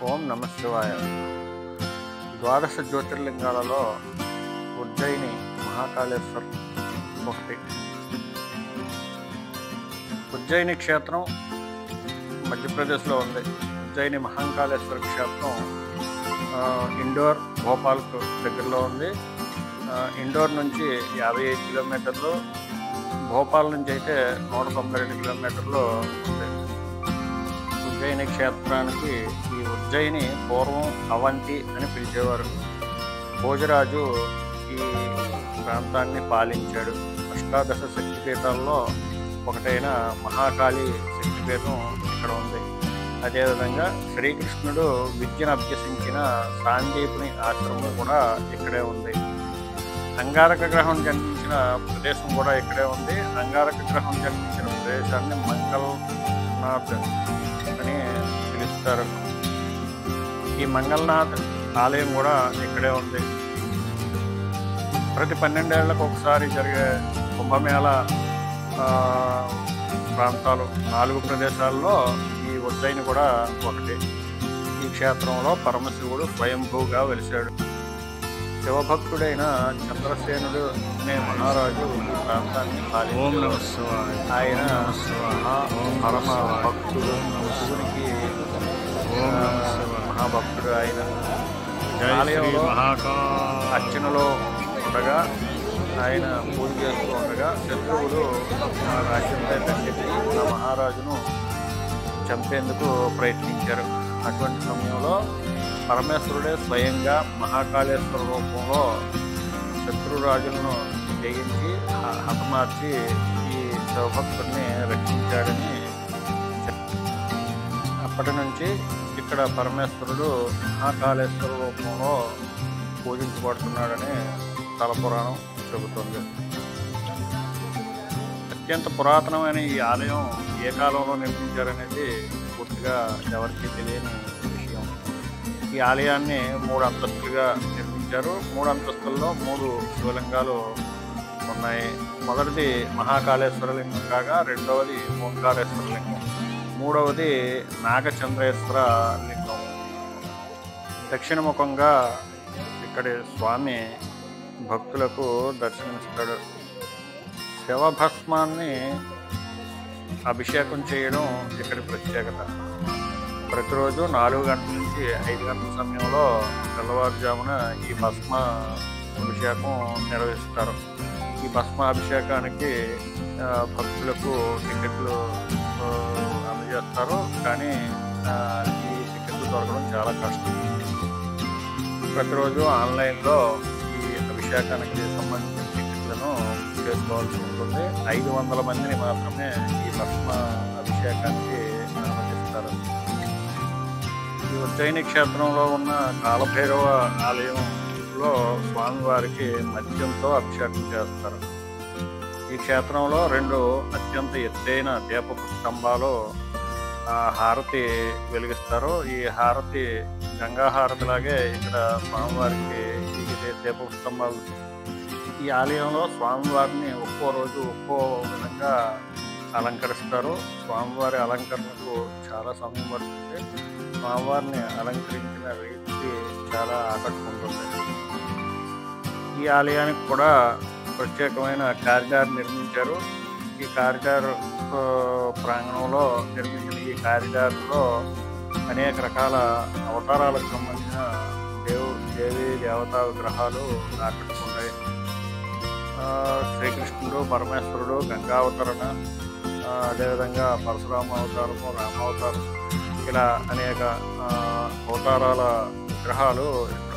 ఓం నమ శివాయ. ద్వాదశ జ్యోతిర్లింగాలలో ఉజ్జయిని మహాకాళేశ్వర్ ఒకటి. ఉజ్జయిని క్షేత్రం మధ్యప్రదేశ్లో ఉంది. ఉజ్జయిని మహాకాళేశ్వర క్షేత్రం ఇండోర్ భోపాల్కు దగ్గరలో ఉంది. ఇండోర్ నుంచి 55 కిలోమీటర్లు, భోపాల్ నుంచి అయితే 192 కిలోమీటర్లు ఉంది. ఉజ్జయిని క్షేత్రానికి ఈ ఉజ్జయిని పూర్వం అవంతి అని పిలిచేవారు. భోజరాజు ఈ ప్రాంతాన్ని పాలించాడు. అష్టాదశ శక్తిపీఠాల్లో ఒకటైన మహాకాళి శక్తిపీఠం ఇక్కడ ఉంది. అదేవిధంగా శ్రీకృష్ణుడు విద్యను అభ్యసించిన సాందీపుని ఆశ్రమం కూడా ఇక్కడే ఉంది. అంగారక గ్రహం జన్మించిన ప్రదేశం కూడా ఇక్కడే ఉంది. అంగారక గ్రహం జన్మించిన ప్రదేశాన్ని మంగళనాథ్ అని పిలుస్తారు. ఈ మంగళనాథ్ ఆలయం కూడా ఇక్కడే ఉంది. ప్రతి 12 ఏళ్లకు ఒకసారి జరిగే కుంభమేళ ప్రాంతాలు 4 ప్రదేశాల్లో ఈ ఉజ్జయిని కూడా ఒకటి. ఈ క్షేత్రంలో పరమశివుడు స్వయంభూగా వెలిశాడు. శివభక్తుడైన చంద్రసేనుడు అనే మహారాజు ఈ ప్రాంతాన్ని పాలించాడు. ఆయన పరమ భక్తుడు, శివునికి మహాభక్తుడు. ఆయన ఆలయంలో అర్చనలో ఉండగా, ఆయన పూజ చేస్తూ ఉండగా శత్రువులు రాజ్యంపై దండెత్తి ఆ మహారాజును చంపేందుకు ప్రయత్నించారు. అటువంటి సమయంలో పరమేశ్వరుడే స్వయంగా మహాకాళేశ్వర రూపంలో శత్రురాజులను జయించి హతమార్చి ఈ శివభక్తుడిని రక్షించాడని. అప్పటి నుంచి ఇక్కడ పరమేశ్వరుడు మహాకాళేశ్వర రూపంలో పూజించబడుతున్నాడని స్థల పురాణం చెబుతుంది. అత్యంత పురాతనమైన ఈ ఆలయం ఏ కాలంలో నిర్మించారనేది పూర్తిగా ఎవరికీ తెలియని విషయం. ఈ ఆలయాన్ని 3 అంతస్తులుగా నిర్మించారు. 3 అంతస్తుల్లో 3 శివలింగాలు ఉన్నాయి. మొదటిది మహాకాళేశ్వర లింగం కాగా, రెండవది ఓంకారేశ్వర లింగం, మూడవది నాగచంద్రేశ్వర లింగం. దక్షిణముఖంగా ఇక్కడి స్వామి భక్తులకు దర్శనమిస్తాడు. శివభస్మాన్ని అభిషేకం చేయడం ఇక్కడి ప్రత్యేకత. ప్రతిరోజు 4 గంటల నుంచి 5 గంటల సమయంలో తెల్లవారుజామున ఈ భస్మ అభిషేకం నిర్వహిస్తారు. ఈ భస్మ అభిషేకానికి భక్తులకు టికెట్లు అందజేస్తారు. కానీ ఈ టికెట్లు దొరకడం చాలా కష్టం. ప్రతిరోజు ఆన్లైన్లో ఈ అభిషేకానికి సంబంధించిన టికెట్లను చేసుకోవాల్సి ఉంటుంది. 500 మందిని మాత్రమే ఈ భస్మ అభిషేకానికి అనుమతిస్తారు. ఈ ఉజ్జయిని క్షేత్రంలో ఉన్న కాలభైరవ ఆలయంలో స్వామివారికి మద్యంతో అభిషేకం చేస్తారు. ఈ క్షేత్రంలో 2 అత్యంత ఎత్తైన దీపపు స్తంభాలు హారతి వెలిగిస్తారు. ఈ హారతి గంగా హారతిలాగే ఇక్కడ స్వామివారికి ఈ దీపపు స్తంభాలు. ఈ ఆలయంలో స్వామివారిని ఒక్కో రోజు ఒక్కో విధంగా అలంకరిస్తారు. స్వామివారి అలంకరణకు చాలా సమయం పడుతుంది. స్వామివారిని అలంకరించిన రీతి చాలా ఆకట్టుకుంటుంది. ఈ ఆలయానికి కూడా ప్రత్యేకమైన కారిడార్ నిర్మించారు. ఈ కారిడార్ ప్రాంగణంలో నిర్మించిన ఈ కారిడార్లో అనేక రకాల అవతారాలకు సంబంధించిన దేవీ దేవతా విగ్రహాలు ఆకట్టుకుంటాయి. శ్రీకృష్ణుడు, పరమేశ్వరుడు, గంగావతరణ, అదేవిధంగా పరశురామ అవతారము, రామావతారం, ఇలా అనేక అవతారాల విగ్రహాలు ఇక్కడ